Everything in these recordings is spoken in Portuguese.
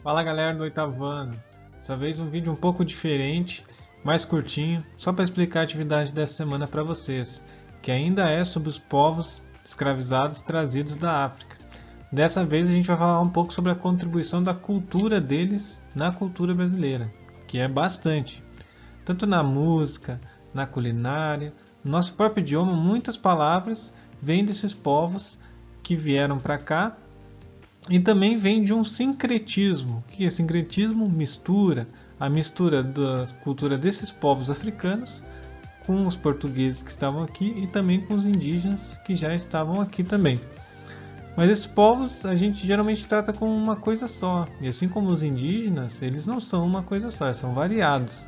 Fala galera do oitavo ano, dessa vez um vídeo um pouco diferente, mais curtinho, só para explicar a atividade dessa semana para vocês, que ainda é sobre os povos escravizados trazidos da África. Dessa vez a gente vai falar um pouco sobre a contribuição da cultura deles na cultura brasileira, que é bastante, tanto na música, na culinária, no nosso próprio idioma, muitas palavras vêm desses povos que vieram para cá. E também vem de um sincretismo. O que é sincretismo? Mistura. A mistura da cultura desses povos africanos com os portugueses que estavam aqui e também com os indígenas que já estavam aqui também. Mas esses povos a gente geralmente trata como uma coisa só. E assim como os indígenas, eles não são uma coisa só, são variados.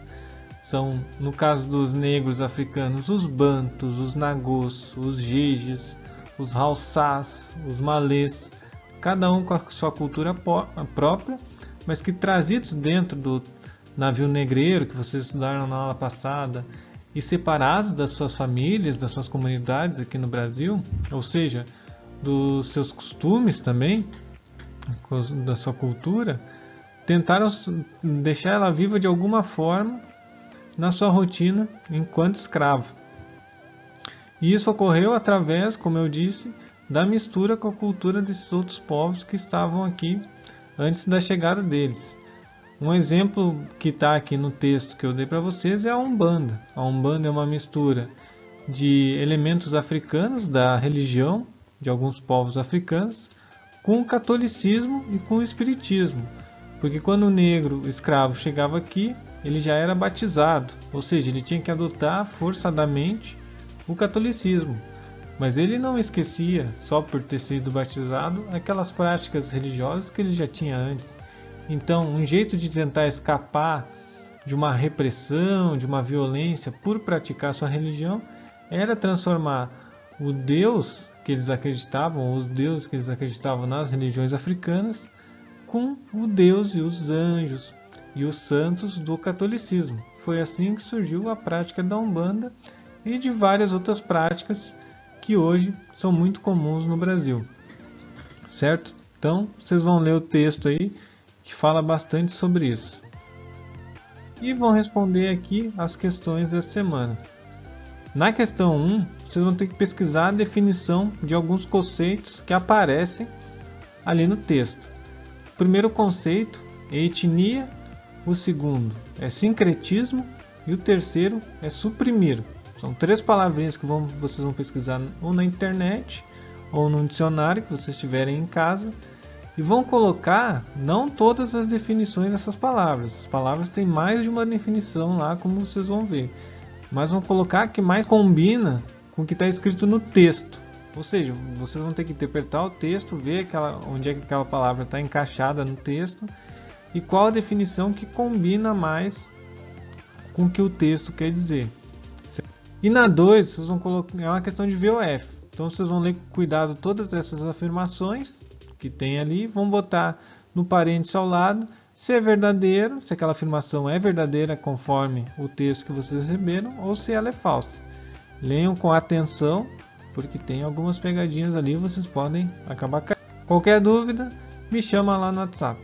São, no caso dos negros africanos, os bantus, os nagôs, os jejes, os haussás, os malês. Cada um com a sua cultura própria, mas que trazidos dentro do navio negreiro que vocês estudaram na aula passada e separados das suas famílias, das suas comunidades aqui no Brasil, ou seja, dos seus costumes também, da sua cultura, tentaram deixar ela viva de alguma forma na sua rotina enquanto escravo. E isso ocorreu através, como eu disse, da mistura com a cultura desses outros povos que estavam aqui antes da chegada deles. Um exemplo que está aqui no texto que eu dei para vocês é a Umbanda. A Umbanda é uma mistura de elementos africanos da religião de alguns povos africanos com o catolicismo e com o espiritismo. Porque quando o negro escravo chegava aqui, ele já era batizado, ou seja, ele tinha que adotar forçadamente o catolicismo. Mas ele não esquecia, só por ter sido batizado, aquelas práticas religiosas que ele já tinha antes. Então, um jeito de tentar escapar de uma repressão, de uma violência por praticar sua religião, era transformar o Deus que eles acreditavam, os deuses que eles acreditavam nas religiões africanas, com o Deus e os anjos e os santos do catolicismo. Foi assim que surgiu a prática da Umbanda e de várias outras práticas que hoje são muito comuns no Brasil, certo? Então, vocês vão ler o texto aí que fala bastante sobre isso. E vão responder aqui as questões dessa semana. Na questão 1, vocês vão ter que pesquisar a definição de alguns conceitos que aparecem ali no texto. O primeiro conceito é etnia, o segundo é sincretismo e o terceiro é suprimir. São 3 palavrinhas que vocês vão pesquisar ou na internet ou no dicionário que vocês tiverem em casa e vão colocar não todas as definições dessas palavras. As palavras têm mais de uma definição lá, como vocês vão ver. Mas vão colocar a que mais combina com o que está escrito no texto. Ou seja, vocês vão ter que interpretar o texto, ver onde é que aquela palavra está encaixada no texto e qual a definição que combina mais com o que o texto quer dizer. E na 2, vocês vão colocar, é uma questão de VOF. Então vocês vão ler com cuidado todas essas afirmações que tem ali, vão botar no parênteses ao lado se é verdadeiro, se aquela afirmação é verdadeira conforme o texto que vocês receberam ou se ela é falsa. Leiam com atenção, porque tem algumas pegadinhas ali, vocês podem acabar caindo. Qualquer dúvida, me chama lá no WhatsApp.